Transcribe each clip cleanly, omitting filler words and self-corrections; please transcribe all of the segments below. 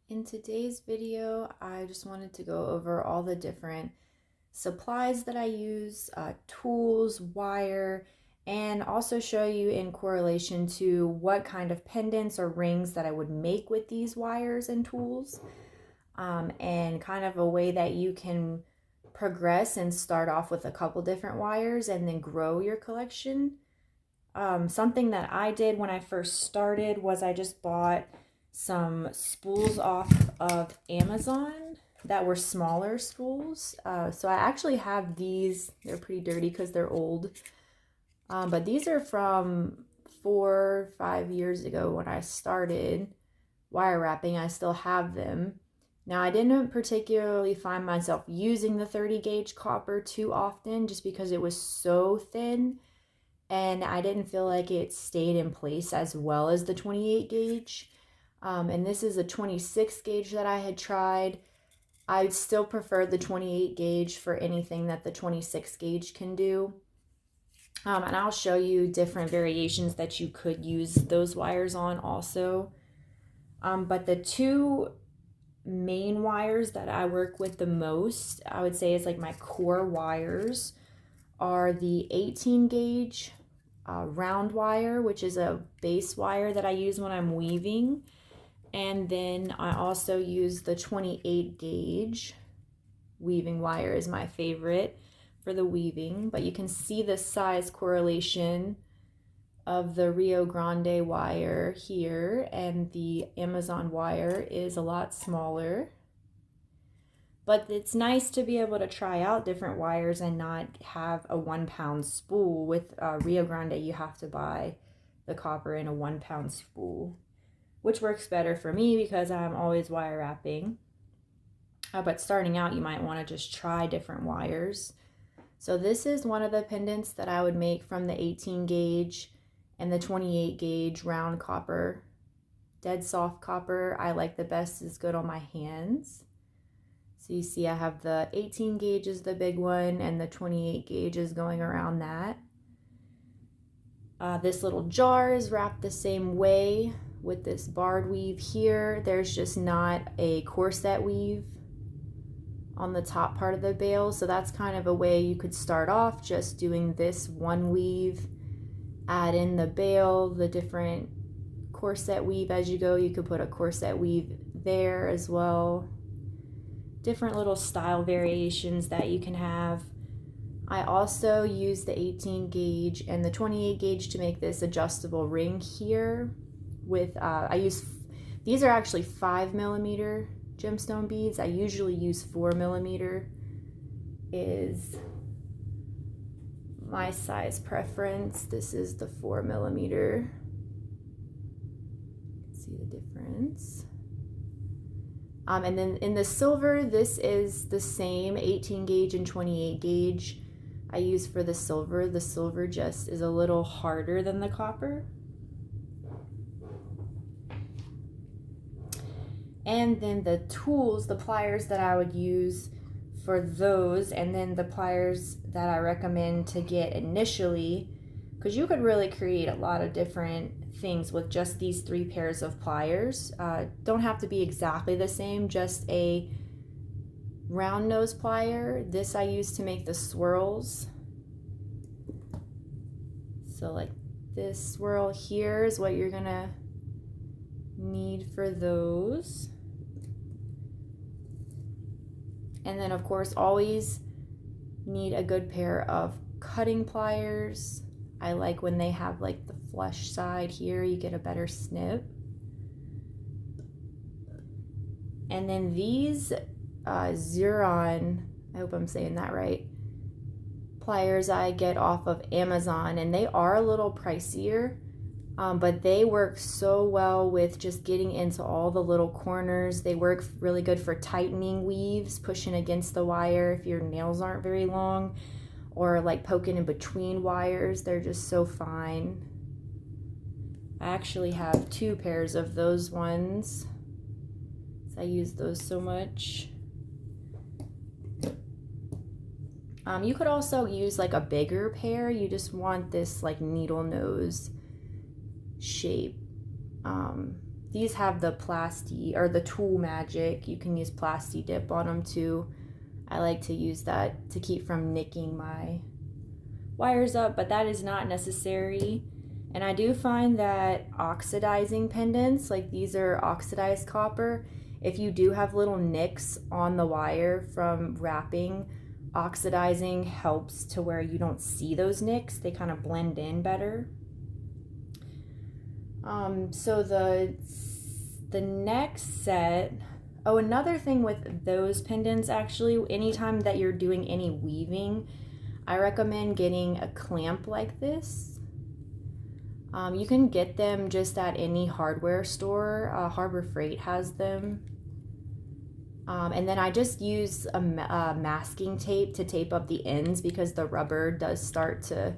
In today's video, I just wanted to go over all the different supplies that I use, tools, wire, and also show you in correlation to what kind of pendants or rings that I would make with these wires and tools, and kind of a way that you can progress and start off with a couple different wires and then grow your collection. Something that I did when I first started was I just bought some spools off of Amazon that were smaller spools. So I actually have these. They're pretty dirty because they're old. But these are from 4 or 5 years ago when I started wire wrapping. I still have them. Now, I didn't particularly find myself using the 30 gauge copper too often just because it was so thin and I didn't feel like it stayed in place as well as the 28 gauge. And this is a 26 gauge that I had tried. I'd still prefer the 28 gauge for anything that the 26 gauge can do. And I'll show you different variations that you could use those wires on also. But the two main wires that I work with the most, I would say is like my core wires, are the 18 gauge round wire, which is a base wire that I use when I'm weaving. And then I also use the 28 gauge weaving wire is my favorite for the weaving, but you can see the size correlation of the Rio Grande wire here, and the Amazon wire is a lot smaller. But it's nice to be able to try out different wires and not have a 1 pound spool. With Rio Grande, you have to buy the copper in a 1 pound spool, which works better for me because I'm always wire wrapping. But starting out, you might want to just try different wires. So this is one of the pendants that I would make from the 18 gauge and the 28 gauge round copper. Dead soft copper I like the best, is good on my hands. So you see I have the 18 gauge is the big one and the 28 gauge is going around that. This little jar is wrapped the same way with this barred weave here. There's just not a corset weave on the top part of the bale, so that's kind of a way you could start off, just doing this one weave, add in the bale, the different corset weave as you go. You could put a corset weave there as well. Different little style variations that you can have. I also use the 18 gauge and the 28 gauge to make this adjustable ring here with, these are actually 5mm gemstone beads. I usually use 4mm is my size preference. This is the 4mm. See the difference. And then in the silver, this is the same 18 gauge and 28 gauge I use for the silver. The silver just is a little harder than the copper. And then the tools, the pliers that I would use for those, and then the pliers that I recommend to get initially, because you could really create a lot of different things with just these 3 pairs of pliers. Don't have to be exactly the same, just a round nose plier. This I use to make the swirls. So like this swirl here is what you're gonna need for those. And then of course always need a good pair of cutting pliers. I like when they have like the flush side here, you get a better snip. And then these Xuron, I hope I'm saying that right, pliers I get off of Amazon, and they are a little pricier, but they work so well with just getting into all the little corners. They work really good for tightening weaves, pushing against the wire if your nails aren't very long, or like poking in between wires. They're just so fine. I actually have 2 pairs of those ones, so I use those so much. You could also use like a bigger pair. You just want this like needle nose shape. these have the plasti or the tool magic. You can use plasti dip on them too. I like to use that to keep from nicking my wires up, but that is not necessary. And I do find that oxidizing pendants, like these are oxidized copper, if you do have little nicks on the wire from wrapping, oxidizing helps to where you don't see those nicks. They kind of blend in better. So the next set, oh, another thing with those pendants, actually, anytime that you're doing any weaving, I recommend getting a clamp like this. You can get them just at any hardware store. Harbor Freight has them. And then I just use a masking tape to tape up the ends because the rubber does start to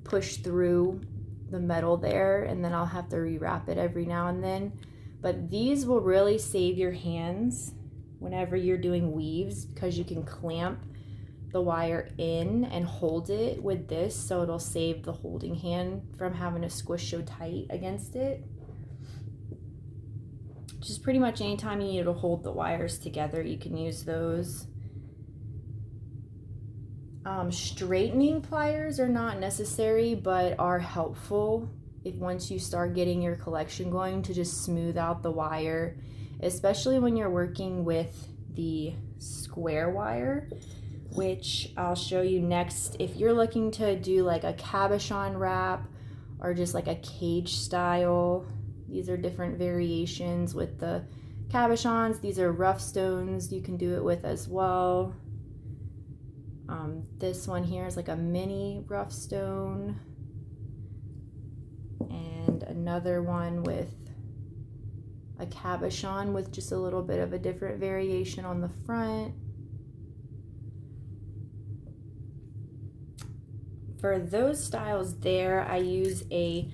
push through the metal there, and then I'll have to rewrap it every now and then. But these will really save your hands whenever you're doing weaves because you can clamp the wire in and hold it with this, so it'll save the holding hand from having to squish so tight against it. Just pretty much anytime you need to hold the wires together, you can use those. Straightening pliers are not necessary, but are helpful if once you start getting your collection going, to just smooth out the wire, especially when you're working with the square wire, which I'll show you next. If you're looking to do like a cabochon wrap or just like a cage style, these are different variations with the cabochons. These are rough stones you can do it with as well. This one here is like a mini rough stone, and another one with a cabochon with just a little bit of a different variation on the front. For those styles there, I use a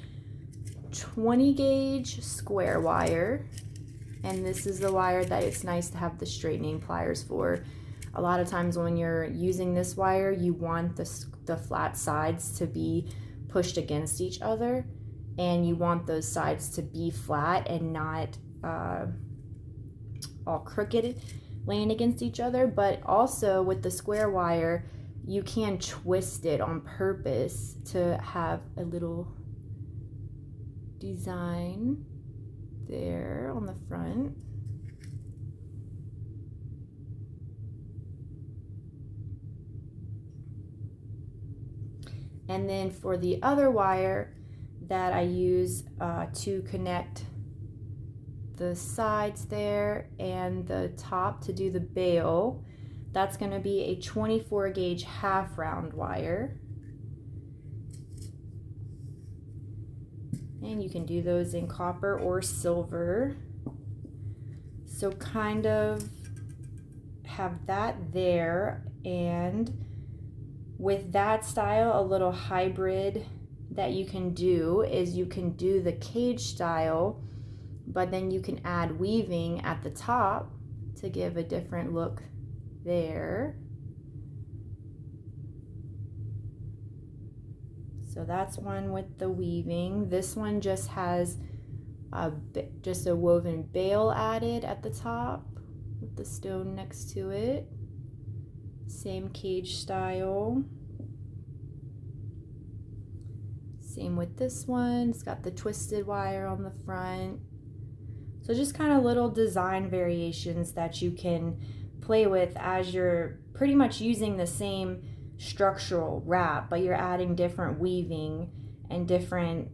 20 gauge square wire, and this is the wire that it's nice to have the straightening pliers for. A lot of times when you're using this wire, you want the flat sides to be pushed against each other, and you want those sides to be flat and not all crooked laying against each other. But also with the square wire, you can twist it on purpose to have a little design there on the front. And then for the other wire that I use to connect the sides there and the top to do the bail, that's going to be a 24 gauge half round wire. And you can do those in copper or silver. So kind of have that there. And with that style, a little hybrid that you can do is you can do the cage style, but then you can add weaving at the top to give a different look there. So that's one with the weaving. This one just has just a woven bail added at the top with the stone next to it. Same cage style. Same with this one. It's got the twisted wire on the front. So just kind of little design variations that you can play with as you're pretty much using the same structural wrap, but you're adding different weaving and different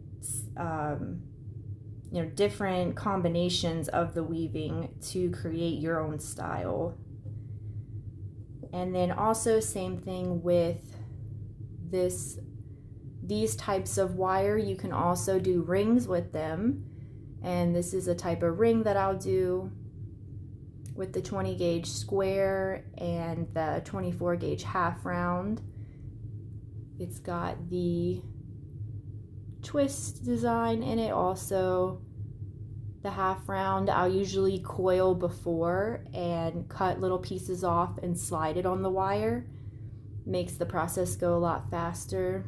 different combinations of the weaving to create your own style. And then also same thing with these types of wire. You can also do rings with them, and this is a type of ring that I'll do with the 20 gauge square and the 24 gauge half round. It's got the twist design in it also. The half round I'll usually coil before and cut little pieces off and slide it on the wire. Makes the process go a lot faster.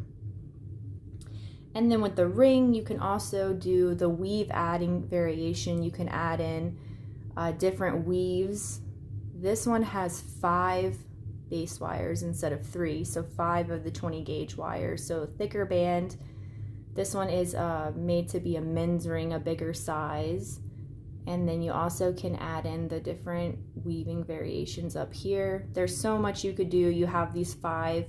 And then with the ring, you can also do the weave adding variation. You can add in different weaves. This one has 5 base wires instead of 3, so 5 of the 20 gauge wires, so thicker band. This one is made to be a men's ring, a bigger size. And then you also can add in the different weaving variations up here. There's so much you could do. You have these 5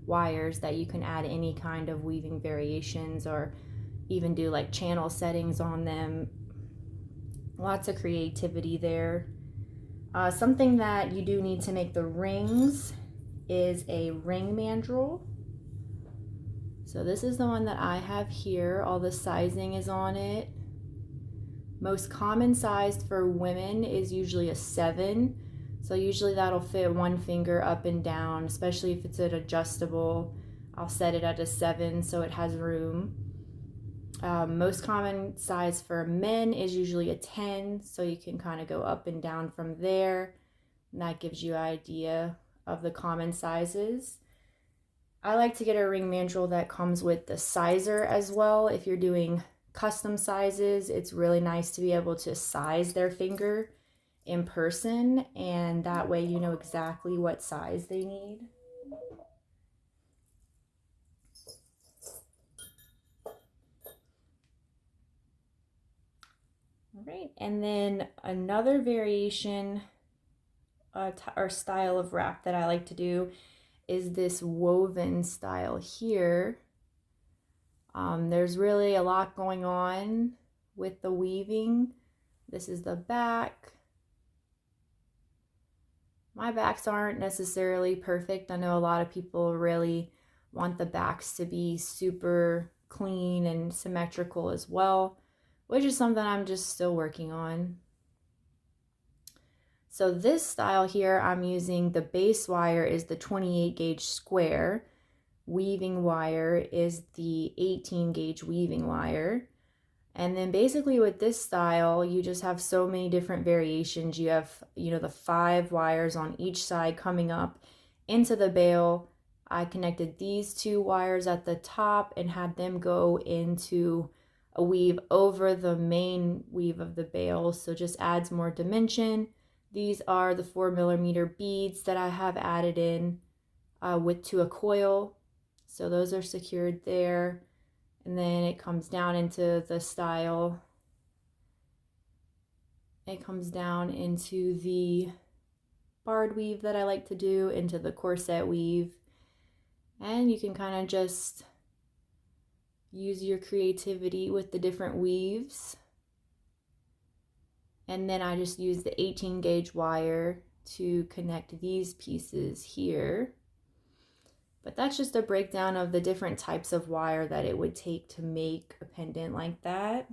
wires that you can add any kind of weaving variations or even do like channel settings on them. Lots of creativity there. Something that you do need to make the rings is a ring mandrel. So this is the one that I have here. All the sizing is on it. Most common size for women is usually a 7. So usually that'll fit one finger up and down, especially if it's an adjustable. I'll set it at a 7 so it has room. Most common size for men is usually a 10, so you can kind of go up and down from there. And that gives you an idea of the common sizes. I like to get a ring mandrel that comes with the sizer as well. If you're doing custom sizes, it's really nice to be able to size their finger in person, and that way you know exactly what size they need. All right, and then another variation or style of wrap that I like to do is this woven style here. There's really a lot going on with the weaving. This is the back. My backs aren't necessarily perfect. I know a lot of people really want the backs to be super clean and symmetrical as well, which is something I'm just still working on. So this style here, I'm using the base wire is the 28 gauge square. Weaving wire is the 18 gauge weaving wire. And then basically with this style, you just have so many different variations. You have, the 5 wires on each side coming up into the bail. I connected these 2 wires at the top and had them go into a weave over the main weave of the bail, so just adds more dimension. These are the 4mm beads that I have added in to a coil. So those are secured there. And then it comes down into the style. It comes down into the barred weave that I like to do, into the corset weave. And you can kind of just use your creativity with the different weaves. And then I just use the 18 gauge wire to connect these pieces here. But that's just a breakdown of the different types of wire that it would take to make a pendant like that.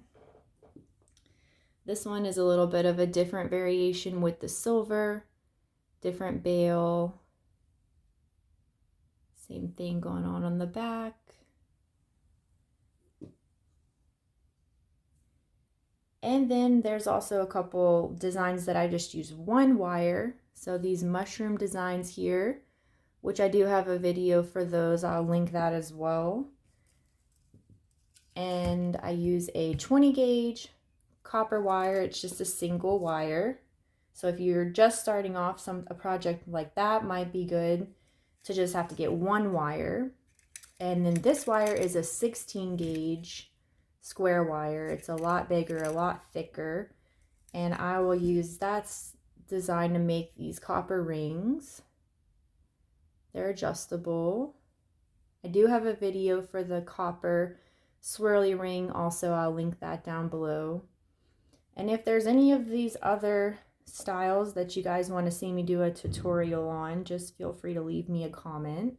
This one is a little bit of a different variation with the silver, different bail. Same thing going on the back. And then there's also a couple designs that I just use 1 wire. So these mushroom designs here, which I do have a video for those. I'll link that as well. And I use a 20 gauge copper wire. It's just a single wire. So if you're just starting off a project like that, might be good to just have to get 1 wire. And then this wire is a 16 gauge square wire. It's a lot bigger, a lot thicker. And I will use that's designed to make these copper rings. They're adjustable. I do have a video for the copper swirly ring also. I'll link that down below. And if there's any of these other styles that you guys want to see me do a tutorial on, just feel free to leave me a comment.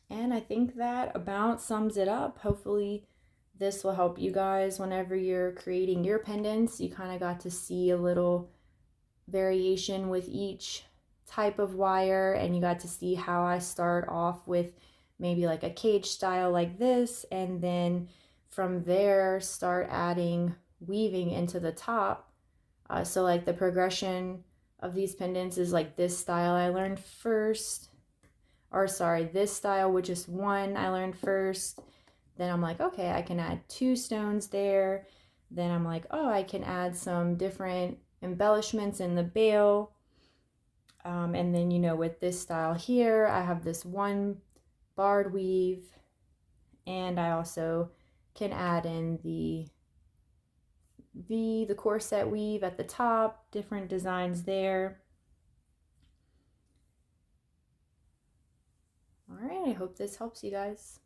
And I think that about sums it up. Hopefully this will help you guys whenever you're creating your pendants. You kind of got to see a little variation with each type of wire, and you got to see how I start off with maybe like a cage style like this, and then from there start adding weaving into the top. So like the progression of these pendants is like this style I learned first. or sorry, this style with just one I learned first. Then I'm like, okay, I can add 2 stones there. Then I'm like, oh, I can add some different embellishments in the bail. And then, you know, with this style here, I have this one barred weave, and I also can add in the corset weave at the top, different designs there. All right, I hope this helps you guys.